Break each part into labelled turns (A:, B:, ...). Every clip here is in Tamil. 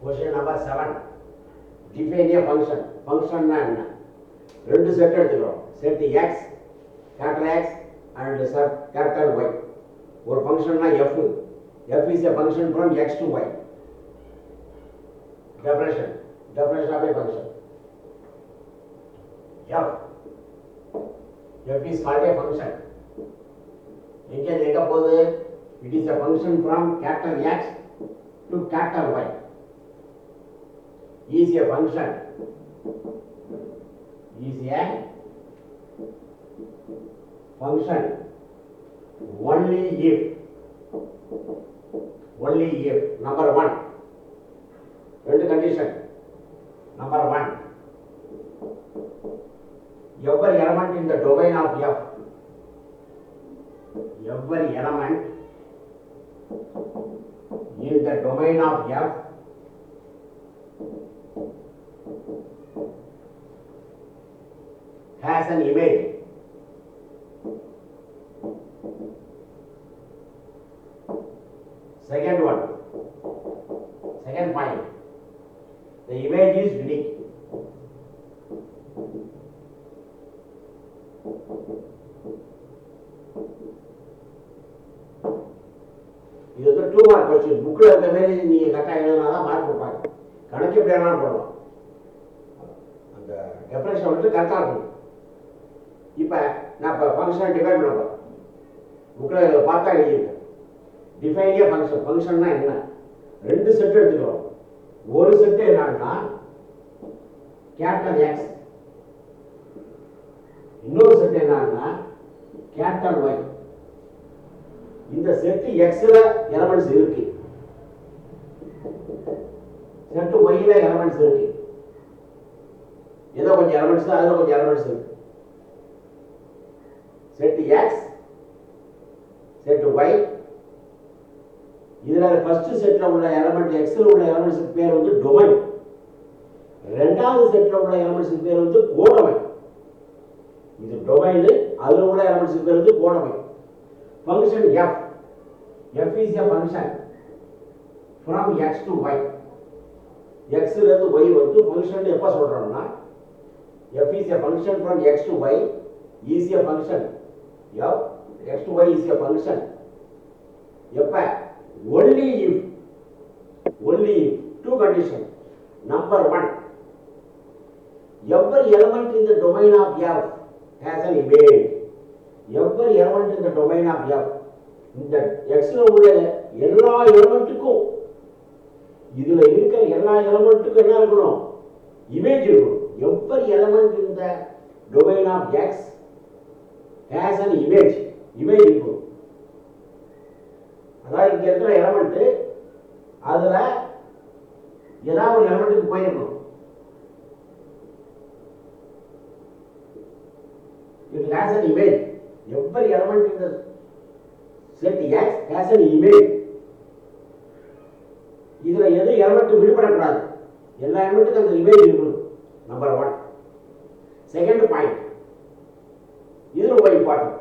A: Question number 7. Define a function. Function என்ன ரெண்டு செட் எடுத்துக்கிறோம். Set x, capital X and capital Y. ஒரு ஃபங்க்ஷன்னா f. f is a function from x to y. Definition of a function. F is called a function. எங்க போகுது? It is a function from capital X to capital Y. Is a function. Is a function only if number 1. ரெண்டு condition. Number 1. Every element in the domain of F. Every element in the domain of F has an image. Second point. The image is unique. இது வந்து 2 மார்க் क्वेश्चन. புக்ல இருக்க மாதிரி நீங்க கரெக்ட்டா எழுதினா தான் மார்க் கொடுப்பாங்க. கணக்கு எப்படி வேணாலும் போடலாம். அந்த டெஃபினிஷன் வந்து கரெக்ட்டா இருக்கும். இப்போ நான் இப்போ ஃபங்க்ஷனை டிஃபைன் பண்ண போறேன். புக்ல பார்த்தா எழுதிருக்கேன். டிஃபைன் ஏ ஃபங்க்ஷன். ஃபங்க்ஷன்னா என்ன? ரெண்டு செட் எடுத்துக்கிறோம். ஒரு செட் என்னன்னா கேபிட்டல் X, இன்னொரு செட் என்னன்னா கேபிட்டல் Y. இந்த செட் Xல எலிமெண்ட்ஸ் இருக்கு, செட் Yல எலிமெண்ட்ஸ் இருக்கு. ஏதோ கொஞ்சம் எலிமெண்ட்ஸ் அதுல கொஞ்சம் எலிமெண்ட்ஸ் இருக்கு. Set X, set Y. இதுல ஃபர்ஸ்ட் செட்ல உள்ள எலிமெண்ட் Xல உள்ள எலிமெண்ட்ஸ்க்கு பேர் வந்து டொமைன். இரண்டாவது செட்ல உள்ள எலிமெண்ட்ஸ்க்கு பேர் வந்து கோடொமைன். இது டொமைன், அதுல உள்ள எலிமெண்ட்ஸ்க்கு பேர் வந்து codomain. Function f. F is a function from x to y. X ல இருந்து y வந்து ஃபங்க்ஷன் எப்ப சொல்றோம்னா f is a function from x to y is a function. f x to y is a function. எப்ப? Only if two conditions. Number 1. Every element in the domain of f has an image. Every element in the domain of f, இந்த xல உள்ள எல்லா எலிமெண்ட்டுக்கும், இதுல இருக்கிற எல்லா எலிமெண்ட்டுக்கும் என்ன இருக்கணும்? இமேஜ் இருக்கணும். Every element in the domain of x has an image. Image இருக்கணும். அதாவது இங்க இருக்கிற எலிமெண்ட் அதுல ஏதாவது ஒரு எலிமெண்ட்டுக்கு போயிருக்கணும். It has an image. Every element in the set X has an image. இதுல எது எலிமெண்ட் விடுபடக்கூடாது, எல்லா எலிமெண்ட்டுக்கும் அந்த இமேஜ் இருக்கணும். நம்பர் 1. செகண்ட் பாயிண்ட், இது ரொம்ப important.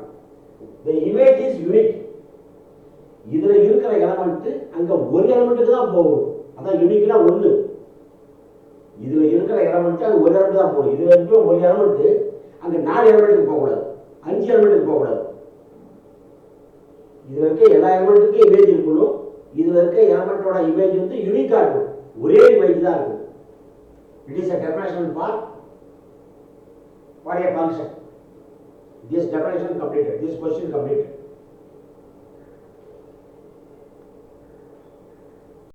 A: The image is unique. இதுல இருக்கிற எலிமெண்ட் அங்க ஒரு எலிமெண்ட்டுக்கு தான் போகும். அதான் யூனிக்னா ஒன்று. இதுல இருக்கிற எலிமெண்ட் அது ஒரு எலிமெண்ட் தான் போகும். இதுல இருக்கிற ஒரு எலிமெண்ட் அங்க 4 எலிமெண்ட்டுக்கு போகக்கூடாது, 5 எலிமெண்ட்டுக்கு போகக்கூடாது. இதுல இருக்க எல்லா எலிமெண்ட்டுக்கும் இமேஜ் இருக்கணும். இதுல இருக்க எலிமெண்டோட இமேஜ் வந்து யூனிக்கா இருக்கும், ஒரே இமேஜ் தான் இருக்கும். It is a definition for a function. This definition completed. This question completed.